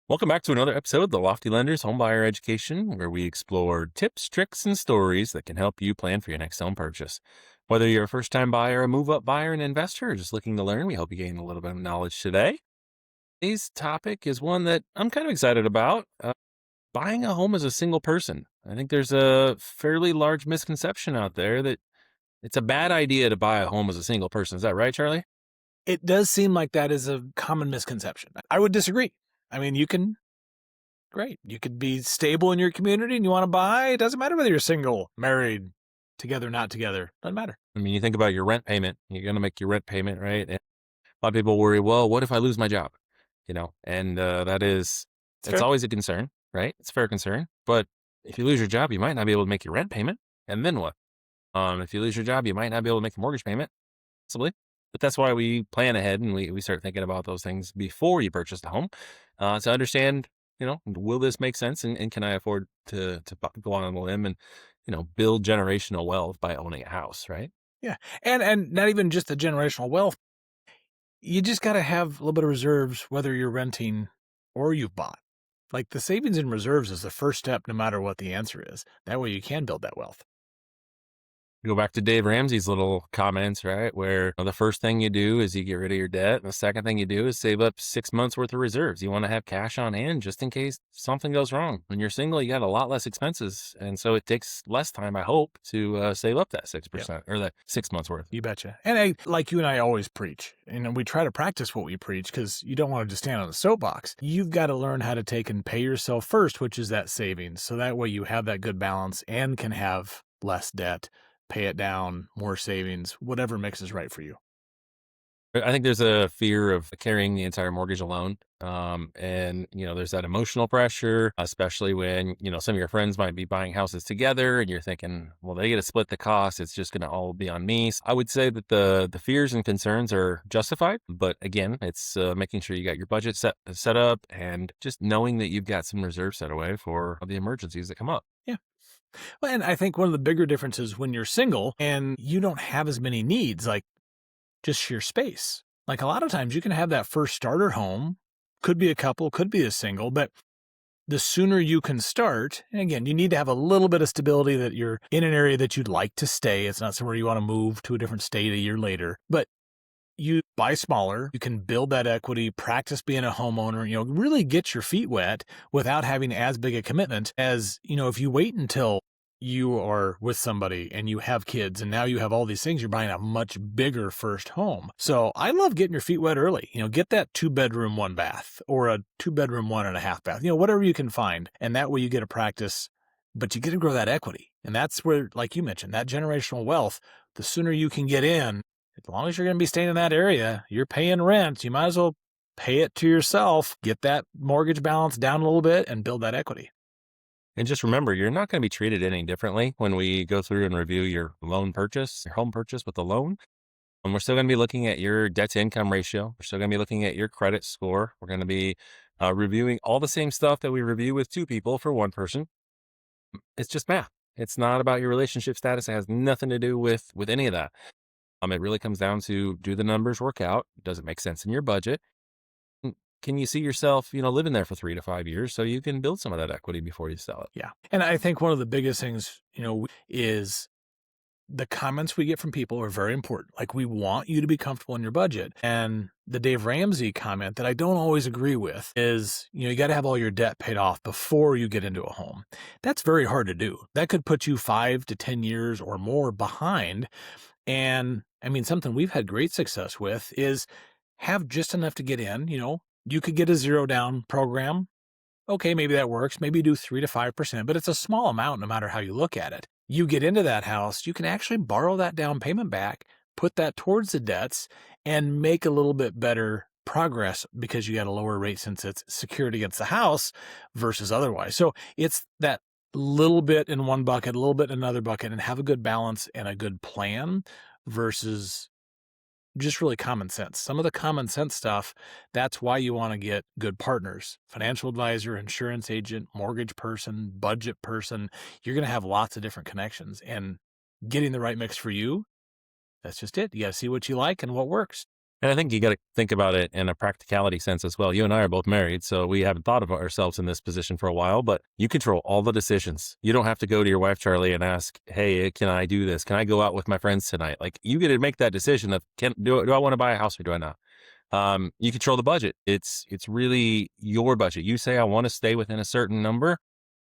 Welcome back to another episode of the Lofty Lenders Homebuyer Education, where we explore tips, tricks, and stories that can help you plan for your next home purchase. Whether you're a first-time buyer, a move-up buyer, an investor, or just looking to learn, we hope you gain a little bit of knowledge today. Today's topic is one that I'm kind of excited about. Buying a home as a single person. I think there's a fairly large misconception out there that it's a bad idea to buy a home as a single person. Is that right, Charlie? It does seem like that is a common misconception. I would disagree. I mean, great. You could be stable in your community and you want to buy. It doesn't matter whether you're single, married, together, not together. Doesn't matter. I mean, you think about your rent payment. You're going to make your rent payment, right? And a lot of people worry, well, what if I lose my job? And It's it's fair. always a concern, right? It's a fair concern. But if you lose your job, you might not be able to make your rent payment. And then what? If you lose your job, you might not be able to make a mortgage payment, possibly. But that's why we plan ahead and we start thinking about those things before you purchase the home to understand, will this make sense? And can I afford to go on a limb and, build generational wealth by owning a house, right? Yeah. And not even just the generational wealth. You just got to have a little bit of reserves, whether you're renting or you've bought. Like the savings and reserves is the first step, no matter what the answer is. That way you can build that wealth. Go back to Dave Ramsey's little comments, right? Where the first thing you do is you get rid of your debt. And the second thing you do is save up 6 months worth of reserves. You want to have cash on hand just in case something goes wrong. When you're single, you got a lot less expenses. And so it takes less time, I hope, to save up that Yep. 6% or that 6 months worth. You betcha. And like you and I always preach, and we try to practice what we preach because you don't want to just stand on a soapbox. You've got to learn how to take and pay yourself first, which is that savings. So that way you have that good balance and can have less debt, pay it down, more savings, whatever mix is right for you. I think there's a fear of carrying the entire mortgage alone. There's that emotional pressure, especially when, some of your friends might be buying houses together and you're thinking, well, they get to split the cost. It's just going to all be on me. So I would say that the fears and concerns are justified. But again, it's making sure you got your budget set up and just knowing that you've got some reserves set away for the emergencies that come up. Yeah. Well, and I think one of the bigger differences when you're single and you don't have as many needs, like just sheer space. Like a lot of times you can have that first starter home, could be a couple, could be a single, but the sooner you can start, and again, you need to have a little bit of stability that you're in an area that you'd like to stay. It's not somewhere you want to move to a different state a year later, but you buy smaller, you can build that equity, practice being a homeowner, really get your feet wet without having as big a commitment as, if you wait until you are with somebody and you have kids and now you have all these things, you're buying a much bigger first home. So I love getting your feet wet early. Get that 2-bedroom, 1-bath or a 2-bedroom, 1.5-bath, whatever you can find. And that way you get a practice, but you get to grow that equity. And that's where, like you mentioned, that generational wealth, the sooner you can get in, as long as you're going to be staying in that area, you're paying rent, you might as well pay it to yourself, get that mortgage balance down a little bit and build that equity. And just remember, you're not going to be treated any differently when we go through and review your home purchase with a loan. And we're still going to be looking at your debt to income ratio. We're still going to be looking at your credit score. We're going to be reviewing all the same stuff that we review with two people for one person. It's just math. It's not about your relationship status. It has nothing to do with any of that. It really comes down to, do the numbers work out? Does it make sense in your budget? Can you see yourself, living there for 3 to 5 years so you can build some of that equity before you sell it? Yeah. And I think one of the biggest things, is the comments we get from people are very important. Like, we want you to be comfortable in your budget. And the Dave Ramsey comment that I don't always agree with is, you got to have all your debt paid off before you get into a home. That's very hard to do. That could put you 5 to 10 years or more behind. And I mean, something we've had great success with is have just enough to get in. You could get a 0 down program. Okay, maybe that works. Maybe you do 3 to 5%, but it's a small amount no matter how you look at it. You get into that house, you can actually borrow that down payment back, put that towards the debts, and make a little bit better progress because you got a lower rate since it's secured against the house versus otherwise. So it's that little bit in one bucket, a little bit in another bucket, and have a good balance and a good plan versus just really common sense. Some of the common sense stuff, that's why you want to get good partners, financial advisor, insurance agent, mortgage person, budget person. You're going to have lots of different connections, and getting the right mix for you, that's just it. You got to see what you like and what works. And I think you got to think about it in a practicality sense as well. You and I are both married, so we haven't thought of ourselves in this position for a while, but you control all the decisions. You don't have to go to your wife, Charlie, and ask, "Hey, can I do this? Can I go out with my friends tonight?" Like you get to make that decision of, do I want to buy a house or do I not? You control the budget. It's really your budget. You say, "I want to stay within a certain number."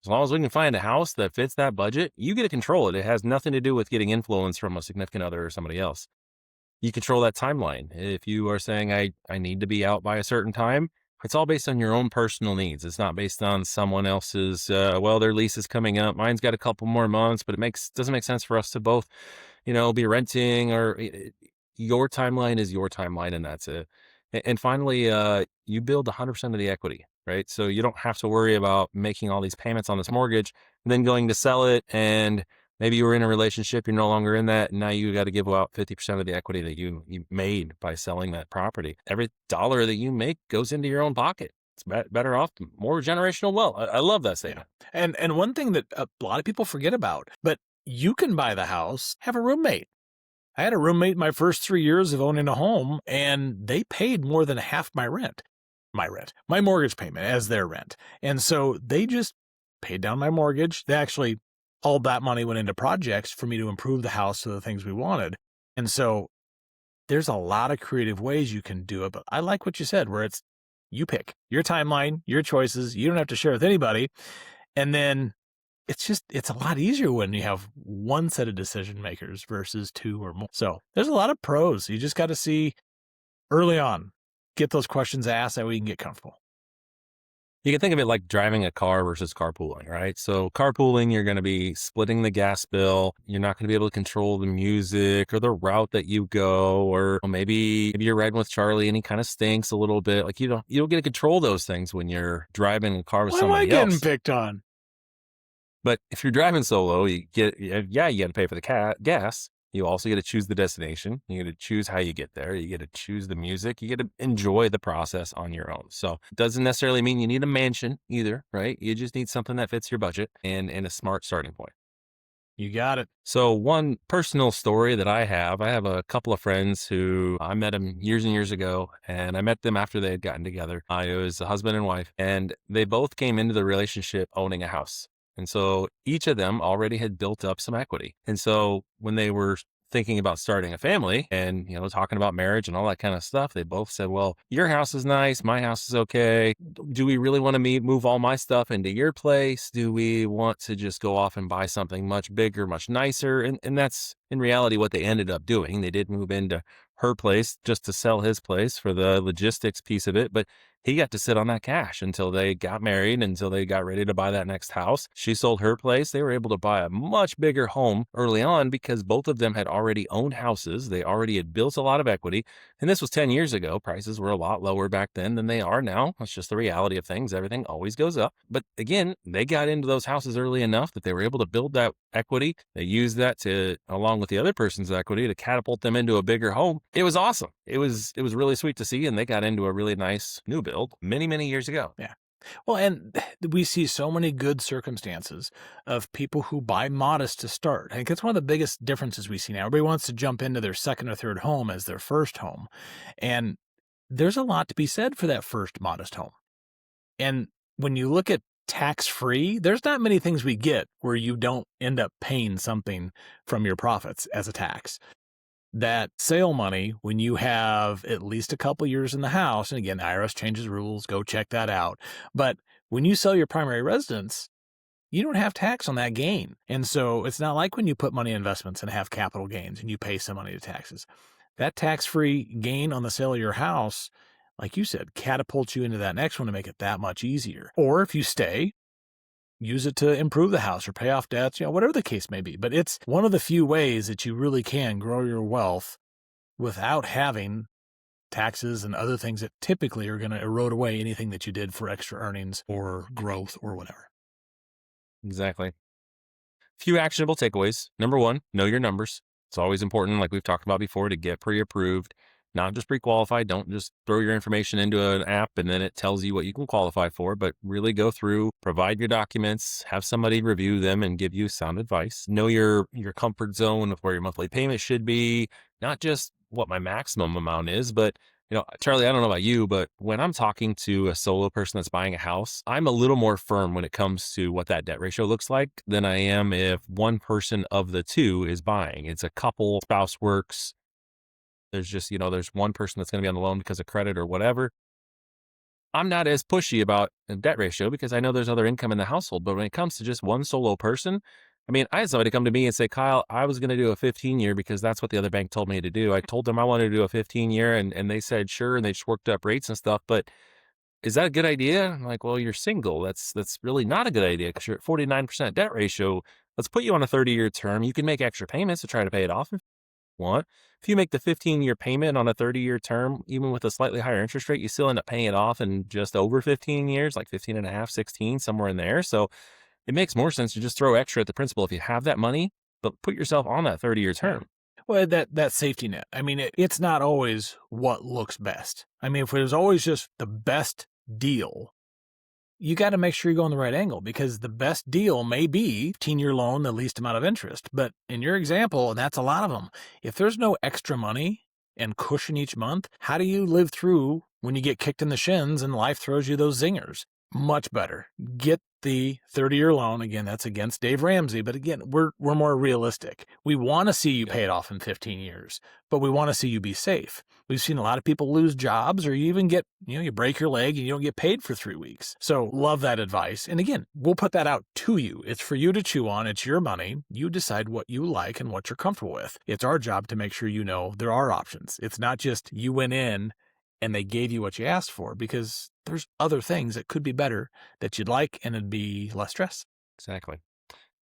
As long as we can find a house that fits that budget, you get to control it. It has nothing to do with getting influence from a significant other or somebody else. You control that timeline. If you are saying, I need to be out by a certain time, it's all based on your own personal needs. It's not based on someone else's, well, their lease is coming up. Mine's got a couple more months, but doesn't make sense for us to both, be renting your timeline is your timeline and that's it. And finally, you build 100% of the equity, right? So you don't have to worry about making all these payments on this mortgage, and then going to sell it. And maybe you were in a relationship, you're no longer in that. And now you got to give out 50% of the equity that you made by selling that property. Every dollar that you make goes into your own pocket. It's better off, more generational wealth. I love that Yeah. statement. And one thing that a lot of people forget about, but you can buy the house, have a roommate. I had a roommate my first 3 years of owning a home, and they paid more than half my mortgage payment as their rent. And so they just paid down my mortgage. They actually, all that money went into projects for me to improve the house to the things we wanted. And so there's a lot of creative ways you can do it. But I like what you said, where it's you pick your timeline, your choices. You don't have to share with anybody. And then it's a lot easier when you have one set of decision makers versus two or more. So there's a lot of pros. You just got to see early on, get those questions asked, that way you can get comfortable. You can think of it like driving a car versus carpooling, right? So carpooling, you're going to be splitting the gas bill. You're not going to be able to control the music or the route that you go, or maybe you're riding with Charlie and he kind of stinks a little bit. Like you don't get to control those things when you're driving a car with Why am I somebody getting else. picked on? But if you're driving solo, you got to pay for the gas. You also get to choose the destination. You get to choose how you get there. You get to choose the music. You get to enjoy the process on your own. So it doesn't necessarily mean you need a mansion either, right? You just need something that fits your budget and a smart starting point. You got it. So one personal story that I have a couple of friends who I met them years and years ago, and I met them after they had gotten together. It was a husband and wife, and they both came into the relationship owning a house. And so each of them already had built up some equity. And so when they were thinking about starting a family and, talking about marriage and all that kind of stuff, they both said, well, your house is nice. My house is okay. Do we really want to move all my stuff into your place? Do we want to just go off and buy something much bigger, much nicer? And that's in reality what they ended up doing. They did move into her place just to sell his place for the logistics piece of it. But he got to sit on that cash until they got married, until they got ready to buy that next house. She sold her place. They were able to buy a much bigger home early on because both of them had already owned houses. They already had built a lot of equity. And this was 10 years ago. Prices were a lot lower back then than they are now. That's just the reality of things. Everything always goes up. But again, they got into those houses early enough that they were able to build that equity. They used that to, along with the other person's equity, to catapult them into a bigger home. It was awesome. It was really sweet to see. And they got into a really nice new build many, many years ago. Yeah. Well, and we see so many good circumstances of people who buy modest to start. I think that's one of the biggest differences we see now. Everybody wants to jump into their second or third home as their first home. And there's a lot to be said for that first modest home. And when you look at tax-free, there's not many things we get where you don't end up paying something from your profits as a tax. That sale money, when you have at least a couple years in the house, and again, IRS changes rules, go check that out. But when you sell your primary residence, you don't have tax on that gain. And so it's not like when you put money in investments and have capital gains and you pay some money to taxes. That tax-free gain on the sale of your house, like you said, catapults you into that next one to make it that much easier. Or if you stay, use it to improve the house or pay off debts, whatever the case may be. But it's one of the few ways that you really can grow your wealth without having taxes and other things that typically are going to erode away anything that you did for extra earnings or growth or whatever. Exactly. Few actionable takeaways. Number one, know your numbers. It's always important, like we've talked about before, to get pre-approved, not just pre-qualified. Don't just throw your information into an app and then it tells you what you can qualify for, but really go through, provide your documents, have somebody review them and give you sound advice. Know your comfort zone of where your monthly payment should be, not just what my maximum amount is. But, Charlie, I don't know about you, but when I'm talking to a solo person that's buying a house, I'm a little more firm when it comes to what that debt ratio looks like than I am if one person of the two is buying. It's a couple, spouse works. There's just, there's one person that's going to be on the loan because of credit or whatever. I'm not as pushy about a debt ratio because I know there's other income in the household. But when it comes to just one solo person, I mean, I had somebody come to me and say, Kyle, I was going to do a 15-year because that's what the other bank told me to do. I told them I wanted to do a 15-year and they said, sure. And they just worked up rates and stuff. But is that a good idea? I'm like, well, you're single. That's really not a good idea because you're at 49% debt ratio. Let's put you on a 30-year term. You can make extra payments to try to pay it off want. If you make the 15-year payment on a 30-year term, even with a slightly higher interest rate, you still end up paying it off in just over 15 years, like 15 and a half, 16, somewhere in there. So it makes more sense to just throw extra at the principal if you have that money, but put yourself on that 30-year term. Well, that safety net. I mean, it's not always what looks best. I mean, if it was always just the best deal, you got to make sure you go on the right angle because the best deal may be 15-year loan, the least amount of interest. But in your example, and that's a lot of them, if there's no extra money and cushion each month, how do you live through when you get kicked in the shins and life throws you those zingers? Much better. Get the 30-year loan. Again, that's against Dave Ramsey. But again, we're more realistic. We want to see you pay it off in 15 years, but we want to see you be safe. We've seen a lot of people lose jobs or you even get, you break your leg and you don't get paid for 3 weeks. So love that advice. And again, we'll put that out to you. It's for you to chew on. It's your money. You decide what you like and what you're comfortable with. It's our job to make sure you know there are options. It's not just you went in and they gave you what you asked for because there's other things that could be better that you'd like and it'd be less stress. Exactly.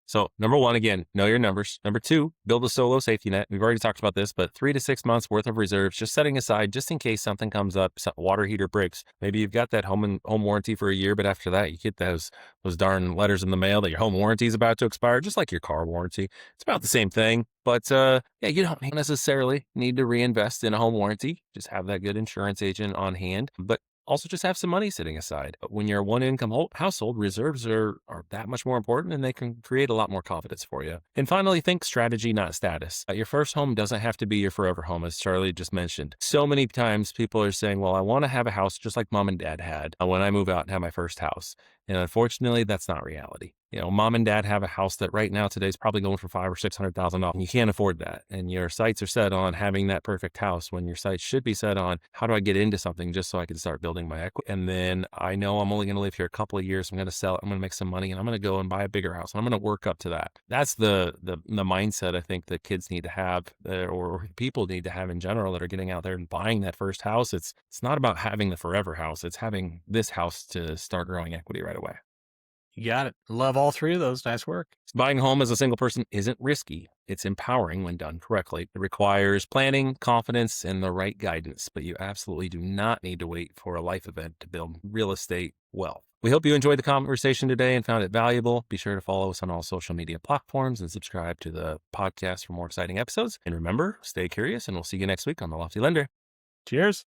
So number one, again, know your numbers. Number two, build a solo safety net. We've already talked about this, but 3 to 6 months worth of reserves, just setting aside just in case something comes up, water heater breaks. Maybe you've got that home warranty for a year, but after that, you get those darn letters in the mail that your home warranty is about to expire, just like your car warranty. It's about the same thing. But you don't necessarily need to reinvest in a home warranty. Just have that good insurance agent on hand. But also, just have some money sitting aside. When you're a one-income household, reserves are that much more important and they can create a lot more confidence for you. And finally, think strategy, not status. Your first home doesn't have to be your forever home, as Charlie just mentioned. So many times people are saying, well, I want to have a house just like mom and dad had when I move out and have my first house. And unfortunately, that's not reality. Mom and dad have a house that right now today is probably going for $500,000 or $600,000. And you can't afford that. And your sights are set on having that perfect house when your sights should be set on how do I get into something just so I can start building my equity. And then I know I'm only going to live here a couple of years. I'm going to sell it. I'm going to make some money and I'm going to go and buy a bigger house. And I'm going to work up to that. That's the mindset I think that kids need to have or people need to have in general that are getting out there and buying that first house. It's not about having the forever house. It's having this house to start growing equity right away. You got it. Love all 3 of those. Nice work. Buying a home as a single person isn't risky. It's empowering when done correctly. It requires planning, confidence, and the right guidance, but you absolutely do not need to wait for a life event to build real estate wealth. We hope you enjoyed the conversation today and found it valuable. Be sure to follow us on all social media platforms and subscribe to the podcast for more exciting episodes. And remember, stay curious, and we'll see you next week on The Lofty Lender. Cheers.